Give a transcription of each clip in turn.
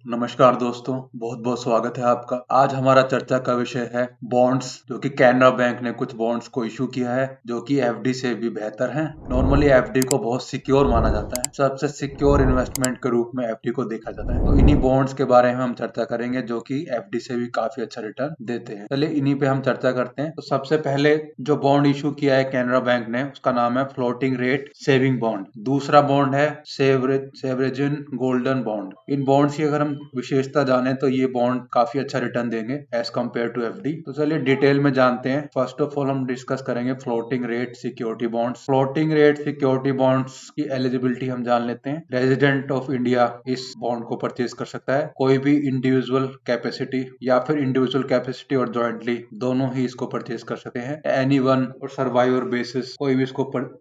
नमस्कार दोस्तों, बहुत बहुत स्वागत है आपका। आज हमारा चर्चा का विषय है बॉन्ड्स, जो कि कैनरा बैंक ने कुछ बॉन्ड्स को इशू किया है जो कि एफडी से भी बेहतर हैं। नॉर्मली एफडी को बहुत सिक्योर माना जाता है, सबसे सिक्योर इन्वेस्टमेंट के रूप में एफडी को देखा जाता है। तो इन्हीं बॉन्ड्स के बारे में हम चर्चा करेंगे जो कि एफडी से भी काफी अच्छा रिटर्न देते हैं। चलिए इन्हीं पे हम चर्चा करते हैं। तो सबसे पहले जो बॉन्ड इशू किया है कैनरा बैंक ने, उसका नाम है फ्लोटिंग रेट सेविंग बॉन्ड। दूसरा बॉन्ड है सेवरेजिन गोल्डन बॉन्ड। इन बॉन्ड्स की अगर हम विशेषता जाने तो ये बॉन्ड काफी अच्छा रिटर्न देंगे एज कम्पेयर टू एफडी। तो चलिए डिटेल में जानते हैं। फर्स्ट ऑफ ऑल हम डिस्कस करेंगे floating rate security bonds. Floating rate security bonds की एलिजिबिलिटी हम जान लेते हैं। रेजिडेंट ऑफ इंडिया इस बॉन्ड को परचेज कर सकता है। कोई भी इंडिविजुअल कैपेसिटी या फिर इंडिविजुअल कैपेसिटी और जॉइंटली दोनों ही इसको परचेज कर सकते हैं। एनी वन और सर्वाइवर बेसिस कोई भी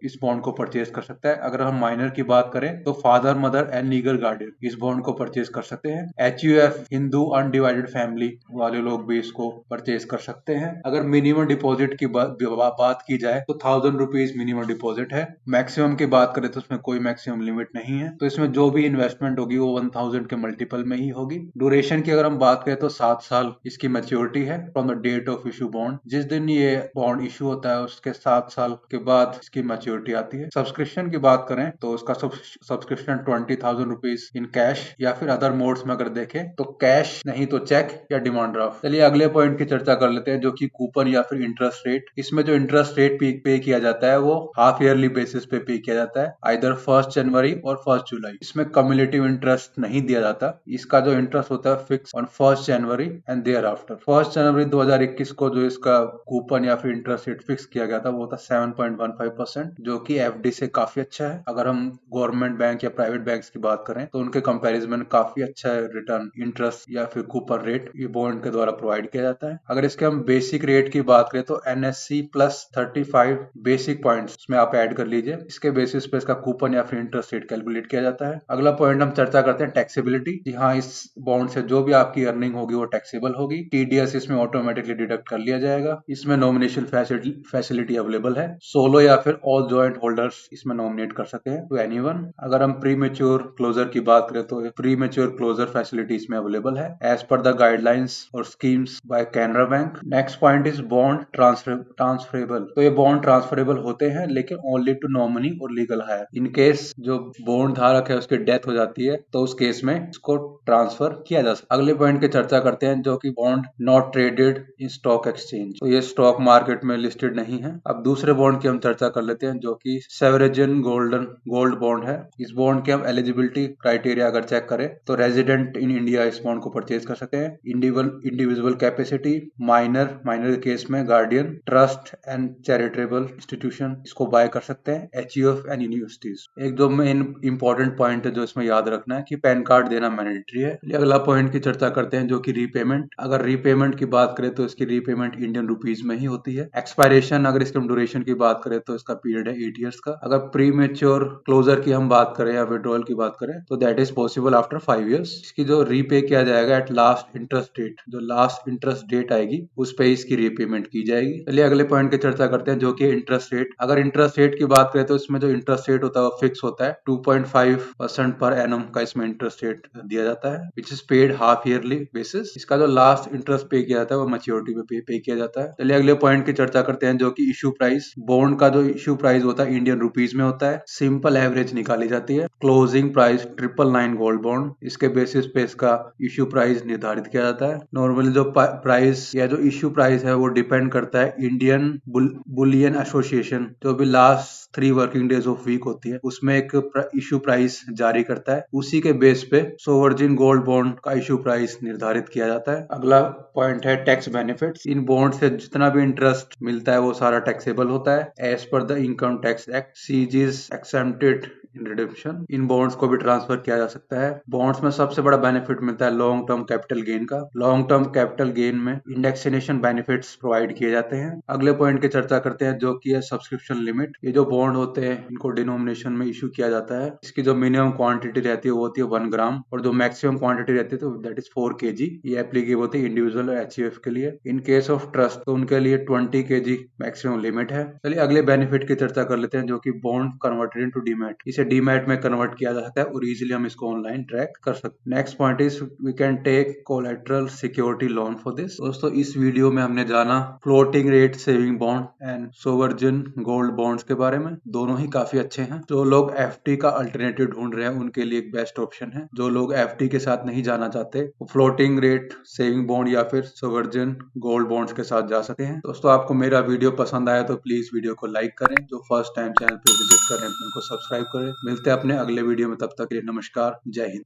इस बॉन्ड को परचेज कर सकता है। अगर हम माइनर की बात करें तो father mother and legal guardian इस बॉन्ड को परचेज कर सकते हैं। HUF हिंदू अनडिवाइडेड फैमिली वाले लोग भी इसको परचेज कर सकते हैं। अगर मिनिमम डिपॉजिट की बात की जाए तो 1000 रुपीज मिनिमम डिपॉजिट है। मैक्सिमम की बात करें तो उसमें कोई मैक्सिमम लिमिट नहीं है। तो इसमें जो भी इन्वेस्टमेंट होगी वो 1000 के मल्टीपल में ही होगी। ड्यूरेशन की अगर हम बात करें तो 7 साल इसकी मैच्योरिटी है from the date of issue bond. जिस दिन ये बॉन्ड इशू होता है उसके 7 साल के बाद इसकी मैच्योरिटी आती है। सब्सक्रिप्शन की बात करें तो उसका सब्सक्रिप्शन 20,000 रुपीज इन कैश या फिर अदर मोड्स में अगर देखें तो कैश नहीं तो चेक या डिमांड ड्राफ्ट। चलिए अगले पॉइंट की चर्चा कर लेते हैं जो कि कूपन या फिर इंटरेस्ट रेट। इसमें जो इंटरेस्ट रेट पे किया जाता है वो हाफ ईयरली बेसिस पे किया जाता है, आइदर 1 जनवरी और 1 जुलाई। इसमें कम्युलेटिव इंटरेस्ट नहीं दिया जाता। इसका जो इंटरेस्ट होता है fix on 1 January and thereafter. 1 जनवरी 2021 को जो इसका कूपन या फिर इंटरेस्ट रेट फिक्स किया गया था वो था 7.15%, जो कि एफडी से काफी अच्छा है। अगर हम गवर्नमेंट बैंक या प्राइवेट बैंक्स की बात करें तो उनके कंपैरिजन में काफी अच्छा रिटर्न इंटरेस्ट या फिर कूपन रेट ये बॉन्ड के द्वारा प्रोवाइड किया जाता है। अगर इसके हम बेसिक रेट की बात करें तो NSE प्लस 35 बेसिक पॉइंट्स इसमें आप ऐड कर लीजिए। इसके बेसिस पे इसका कूपन या फिर इंटरेस्ट रेट कैलकुलेट किया जाता है। अगला पॉइंट हम चर्चा करते हैं टैक्सेबिलिटी। हाँ, इस बॉन्ड से जो भी आपकी अर्निंग होगी वो टैक्सेबल होगी। TDS इसमें ऑटोमेटिकली डिडक्ट कर लिया जाएगा। इसमें नॉमिनेशन फैसिलिटी अवेलेबल है। सोलो या फिर ऑल जॉइंट होल्डर्स इसमें नॉमिनेट कर सकते हैं टू एनीवन। अगर हम प्री मेच्योर क्लोजर की बात करें तो प्री मेच्योर क्लोजर फैसिलिटी इसमें अवेलेबल है एज पर द गाइडलाइंस और schemes by Canara bank. Next point is bond transferable. तो ये बॉन्ड ट्रांसफरेबल होते हैं लेकिन ओनली टू नॉमिनी और लीगल हायर। इन केस जो बॉन्ड धारक है उसकी डेथ हो जाती है तो उस केस में इसको ट्रांसफर किया जा सकता है। अगले पॉइंट की चर्चा करते हैं जो कि bond not traded in stock exchange. तो ये स्टॉक मार्केट में लिस्टेड नहीं है। अब दूसरे बॉन्ड की हम चर्चा कर लेते हैं जो कि सेवरेजिन गोल्ड बॉन्ड है। इस बॉन्ड के हम एलिजिबिलिटी क्राइटेरिया अगर चेक करें तो रेजिडेंट इन इंडिया इस बॉन्ड को परचेज कर सकते हैं। इंडिविजुअल कैपेसिटी, माइनर केस में guardian, trust and charitable institution इसको बाय कर सकते हैं। HUF and universities. एक जो मेन इंपॉर्टेंट पॉइंट है जो इसमें याद रखना है कि पैन कार्ड देना मैंडेटरी है। अगला पॉइंट की चर्चा करते हैं जो कि रीपेमेंट। अगर रीपेमेंट की बात करें तो इसकी रीपेमेंट इंडियन रुपीज में ही होती है। एक्सपायरेशन अगर इसके ड्यूरेशन की बात करें तो इसका पीरियड है 8 ईयर्स का। अगर प्री मेच्योर क्लोजर की हम बात करें या विड्रॉल की बात करें तो that is possible after 5 years. इसकी जो रीपे किया जाएगा एट लास्ट इंटरेस्ट डेट, जो लास्ट इंटरेस्ट डेट आएगी उस पे इसकी रीपेमेंट की जाएगी। चलिए अगले पॉइंट की चर्चा करते हैं जो कि इंटरेस्ट रेट। अगर इंटरेस्ट रेट की बात करें तो इसमें जो इंटरेस्ट रेट होता है वो फिक्स होता है। 2.5% पर एनम का इसमें इंटरेस्ट रेट दिया जाता है which is paid half yearly basis. इसका जो लास्ट इंटरेस्ट पे किया जाता है वो मैच्योरिटी पे पे किया जाता है। चलिए अगले पॉइंट की चर्चा करते हैं जो कि इशू प्राइस। बॉन्ड का जो इशू प्राइस होता है इंडियन रुपीज में होता है। सिंपल एवरेज निकाली जाती है। क्लोजिंग प्राइस 999 गोल्ड बॉन्ड, इसके बेसिस पे इसका इशू प्राइस निर्धारित किया जाता है। नॉर्मली जो प्राइस या जो इशू प्राइस है वो डिपेंड करता है इंडियन बुलियन एसोसिएशन, जो भी last 3 working days of week होती है उसमें एक इशू प्राइस जारी करता है। उसी के बेस पे सोवरजिन गोल्ड बॉन्ड का इशू प्राइस निर्धारित किया जाता है। अगला पॉइंट है टैक्स बेनिफिट्स। इन बॉन्ड से जितना भी इंटरेस्ट मिलता है वो सारा टैक्सेबल होता है as per the income tax act. CGs exempted in redemption. इन बॉन्ड्स को भी ट्रांसफर किया जा सकता है। बॉन्ड्स में सबसे बड़ा बेनिफिट मिलता है लॉन्ग टर्म कैपिटल गेन का। लॉन्ग टर्म कैपिटल गेन में इंडेक्सेशन बेनिफिट्स प्रोवाइड किए जाते हैं। अगले पॉइंट की चर्चा करते हैं जो कि है सब्सक्रिप्शन लिमिट। ये जो बॉन्ड होते हैं इनको डिनोमिनेशन में इशू किया जाता है। इसकी जो मिनिमम क्वांटिटी रहती है वो होती है 1 ग्राम और जो मैक्सिमम क्वांटिटी रहती है तो दैट इज 4 kg। ये एप्लीकेबल होती है इंडिविजुअल और HUF के लिए। इन केस ऑफ ट्रस्ट तो उनके लिए 20 kg मैक्सिमम लिमिट है। चलिए अगले बेनिफिट की चर्चा कर लेते हैं जो कि बॉन्ड कन्वर्टेड इनटू डीमैट। इसे इसे डीमैट में कन्वर्ट किया जा सकता है और इजीली हम इसको ऑनलाइन ट्रैक कर सकते हैं। Next point is we can take collateral security loan for this. दोस्तों इस वीडियो में हमने जाना floating rate saving bond and sovereign gold bonds के बारे में। दोनों ही काफी अच्छे हैं। जो लोग एफडी का अल्टरनेटिव ढूंढ रहे हैं उनके लिए एक बेस्ट ऑप्शन है। जो लोग एफडी के साथ नहीं जाना चाहते वो फ्लोटिंग रेट सेविंग बॉन्ड या फिर सोवरजिन गोल्ड बॉन्ड्स के साथ जा सकते हैं। दोस्तों आपको मेरा वीडियो पसंद आया तो प्लीज वीडियो को लाइक करें। जो फर्स्ट टाइम चैनल पे विजिट कर रहे हैं उनको सब्सक्राइब करें। मिलते हैं अपने अगले वीडियो में, तब तक के लिए नमस्कार, जय हिंद।